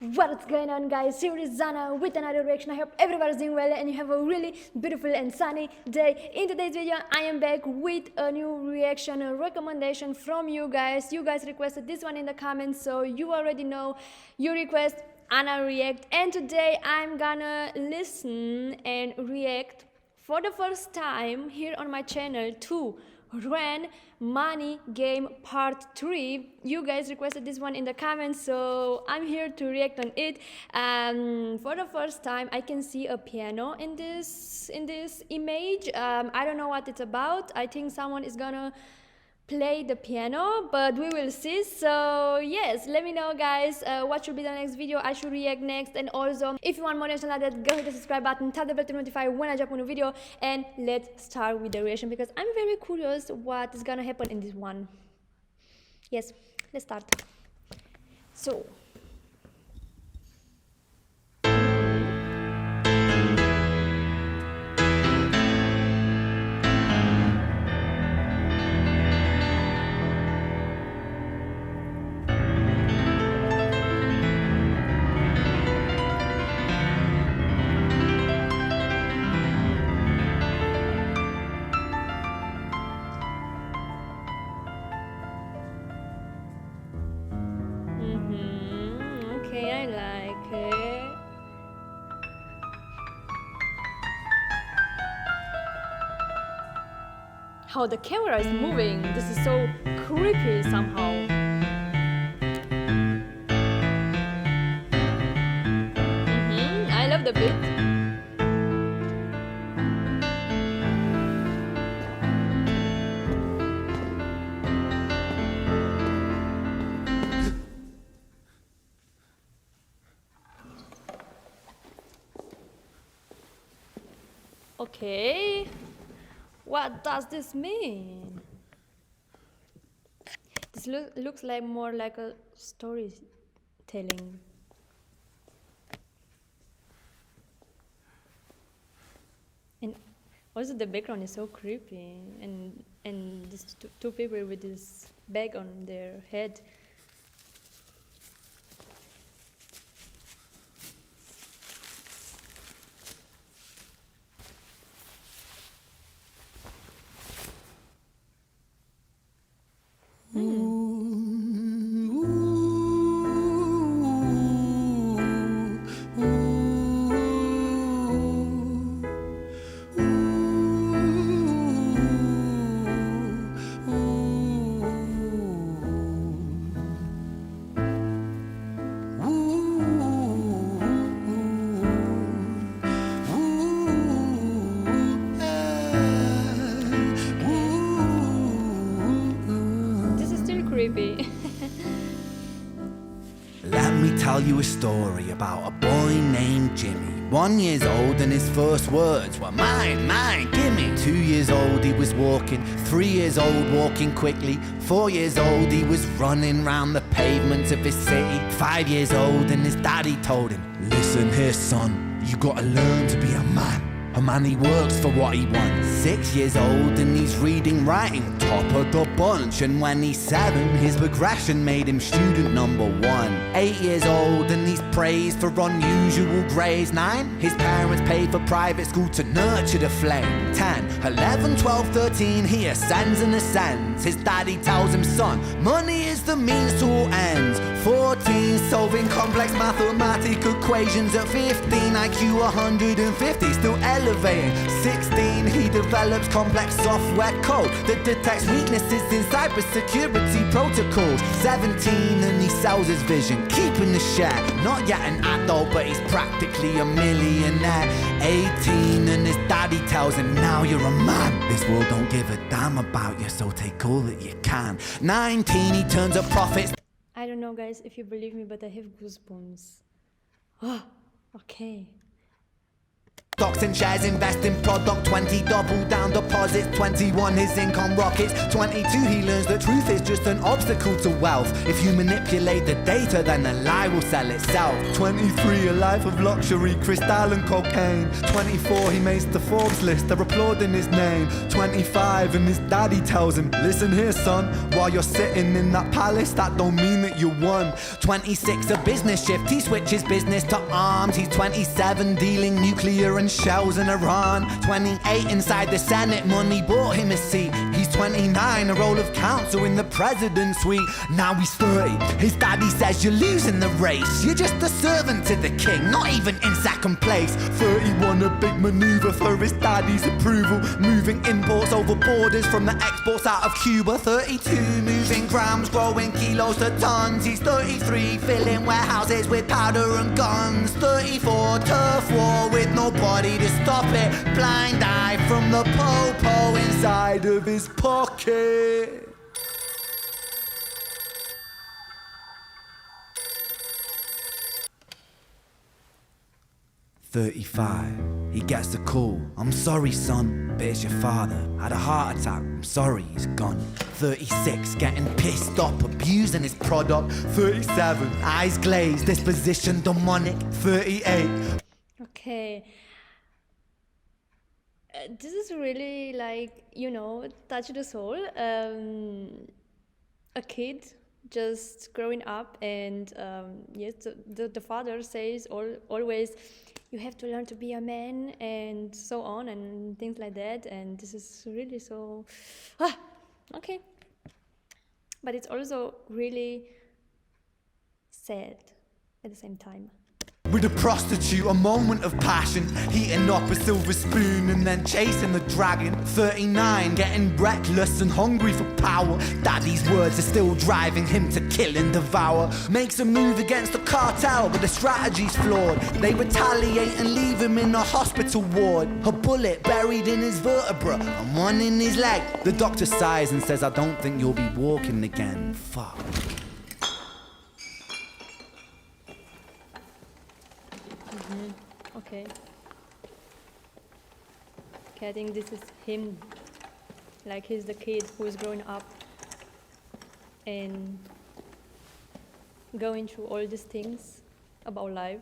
What's going on, guys? Here is Zana with another reaction. I hope everybody's doing well and you have a really beautiful and sunny day. In today's video I am back with a new reaction, a recommendation from you guys. You guys requested this one in the comments, so you already know your request. Anna React, and today I'm gonna listen and react for the first time here on my channel to Ren Money Game Part 3. You guys requested this one in the comments, so I'm here to react on it. For the first time I can see a piano in this image. I don't know what it's about. I think someone is gonna play the piano, but we will see. So yes, let me know, guys, what should be the next video I should react next. And also, if you want more reaction like that, go hit the subscribe button, tap the bell to notify when I drop a new video, and let's start with the reaction because I'm very curious what is gonna happen in this one. Yes, let's start. So okay, I like it. How the camera is moving. This is so creepy somehow. I love the beat. Okay, what does this mean? This looks like more like a storytelling. And also the background is so creepy, and these two people with this bag on their head. Creepy. Let me tell you a story about a boy named Jimmy. 1 year old and his first words were mine, mine, gimme. 2 years old he was walking, 3 years old walking quickly. 4 years old he was running round the pavements of his city. 5 years old and his daddy told him, listen here son, you gotta learn to be a man. A man, he works for what he wants. 6 years old and he's reading, writing, top of the bunch. And when he's 7, his progression made him student number 1. 8 years old and he's praised for unusual grades. 9, his parents paid for private school to nurture the flame. 10, 11, 12, 13, he ascends and ascends. His daddy tells him, son, money is the means to all ends. 14, solving complex mathematical equations. At 15, IQ 150, still elevating. 16, he develops complex software code that detects weaknesses in cybersecurity protocols. 17, and he sells his vision, keeping the share. Not yet an adult, but he's practically a millionaire. 18, and his daddy tells him, now you're a man. This world don't give a damn about you, so take all that you can. 19, he turns a profit. I don't know, guys, if you believe me, but I have goosebumps. Oh, okay. Stocks and shares, invest in product. 20 double down deposits. 21 his income rockets. 22 he learns that truth is just an obstacle to wealth. If you manipulate the data, then the lie will sell itself. 23 a life of luxury, crystal and cocaine. 24 he makes the Forbes list, they're applauding his name. 25 and his daddy tells him, listen here son, while you're sitting in that palace, that don't mean that you won. 26 a business shift, he switches business to arms. He's 27 dealing nuclear and shells in Iran. 28 inside the Senate, money bought him a seat. He's 29, a role of counsel in the president's suite. Now he's 30, his daddy says you're losing the race. You're just a servant to the king, not even in second place. 31 a big maneuver for his daddy's approval, moving imports over borders from the exports out of Cuba. 32 moving grams, growing kilos to tons. He's 33 filling warehouses with powder and guns. 34 turf war with nobody to stop it. Blind eye from the po-po inside of his pocket. "35, he gets the call. I'm sorry, son, but it's your father. Had a heart attack. I'm sorry, he's gone. 36, getting pissed off, abusing his product. 37, eyes glazed, disposition demonic. 38. Okay. This is really like, touch the soul. A kid just growing up, and yes, the father says always, you have to learn to be a man, and so on, and things like that. And this is really so, okay. But it's also really sad at the same time. With a prostitute, a moment of passion, heating up a silver spoon and then chasing the dragon. 39, getting reckless and hungry for power. Daddy's words are still driving him to kill and devour. Makes a move against the cartel, but the strategy's flawed. They retaliate and leave him in a hospital ward. A bullet buried in his vertebra and one in his leg. The doctor sighs and says, I don't think you'll be walking again. Fuck. Okay. Okay, I think this is him. Like he's the kid who is growing up and going through all these things about life.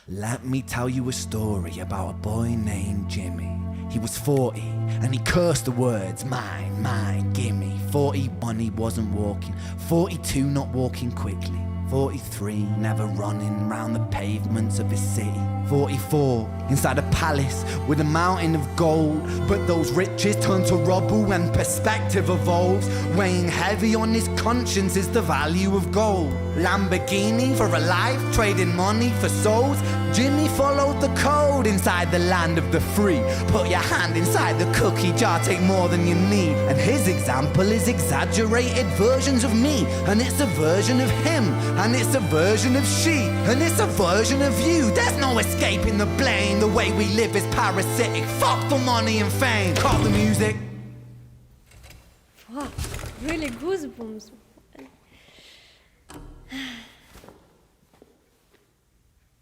Let me tell you a story about a boy named Jimmy. He was 40 and he cursed the words, mine, mine, gimme. 41 he wasn't walking, 42 not walking quickly, 43 never running round the pavements of his city, 44 inside a palace with a mountain of gold. But those riches turn to rubble when perspective evolves. Weighing heavy on his conscience is the value of gold. Lamborghini for a life, trading money for souls. Jimmy followed the code inside the land of the free. Put your hand inside the cookie jar, take more than you need. And his example is exaggerated versions of me. And it's a version of him, and it's a version of she, and it's a version of you. There's no escaping the blame. The way we live is parasitic. Fuck the money and fame. Cut the music. Wow, really goosebumps.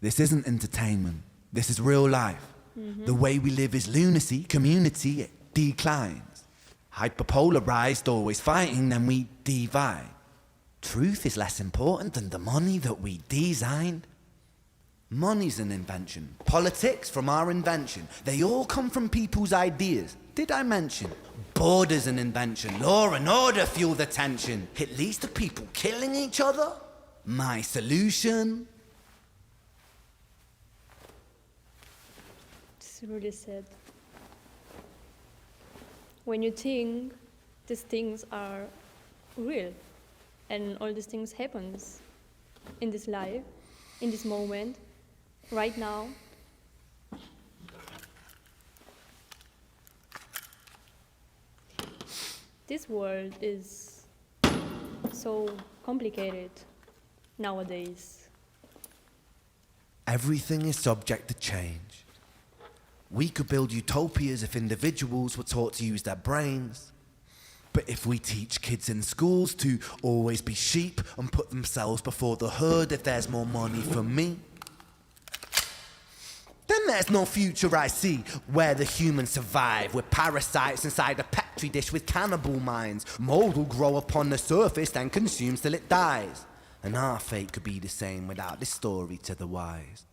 This isn't entertainment. This is real life. The way we live is lunacy, community, it declines. Hyperpolarized, always fighting, then we divide. Truth is less important than the money that we designed. Money's an invention. Politics from our invention. They all come from people's ideas. Did I mention? Border's an invention. Law and order fuel the tension. It leads to people killing each other. My solution? It's really sad. When you think these things are real and all these things happens in this life, in this moment, right now, this world is so complicated nowadays. Everything is subject to change. We could build utopias if individuals were taught to use their brains. But if we teach kids in schools to always be sheep and put themselves before the herd if there's more money for me, then there's no future I see where the humans survive with parasites inside a petri dish with cannibal minds. Mold will grow upon the surface then consumes till it dies. And our fate could be the same without this story to the wise.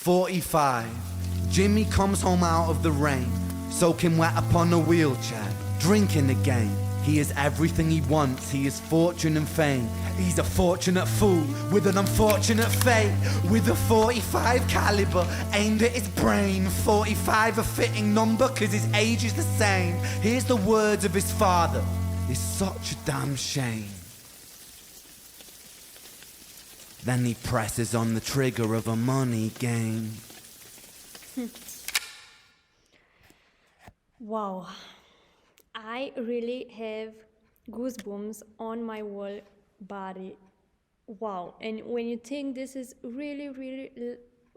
"45. Jimmy comes home out of the rain, soaking wet upon a wheelchair, drinking again. He is everything he wants, he is fortune and fame. He's a fortunate fool with an unfortunate fate. With a 45 caliber aimed at his brain. 45 a fitting number cause his age is the same. Here's the words of his father, it's such a damn shame. Then he presses on the trigger of a money game." Wow, I really have goosebumps on my whole body. Wow, and when you think this is really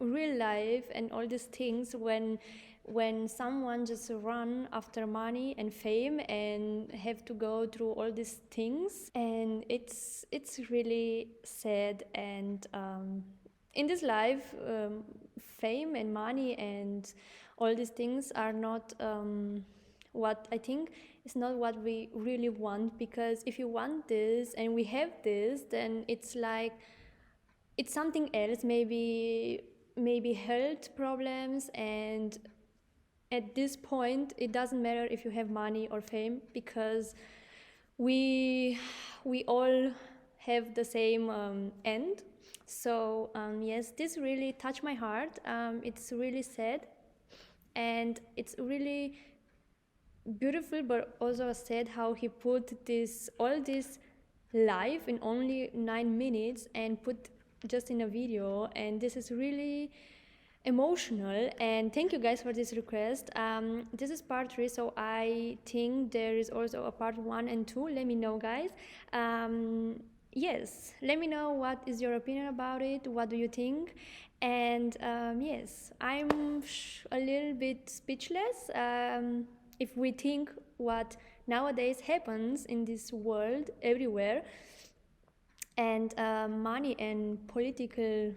real life and all these things, when someone just run after money and fame and have to go through all these things, and it's really sad. And in this life, fame and money and all these things are not what I think is not what we really want, because if you want this and we have this, then it's like it's something else, maybe health problems. And at this point it doesn't matter if you have money or fame, because we all have the same end. So yes, this really touched my heart. It's really sad and it's really beautiful, but also sad how he put all this life in only 9 minutes and put just in a video. And this is really emotional. And thank you guys for this request. This is part 3, so I think there is also a part 1 and 2. Let me know, guys. Yes, let me know what is your opinion about it, what do you think. And yes, I'm a little bit speechless if we think what nowadays happens in this world everywhere, and money and political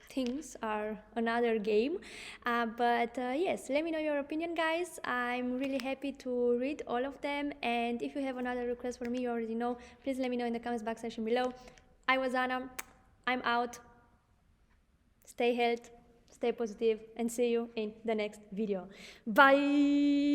things are another game. But yes, let me know your opinion, guys. I'm really happy to read all of them, and if you have another request for me, you already know, please let me know in the comments box section below. I was Anna, I'm out. Stay healthy, stay positive, and see you in the next video. Bye.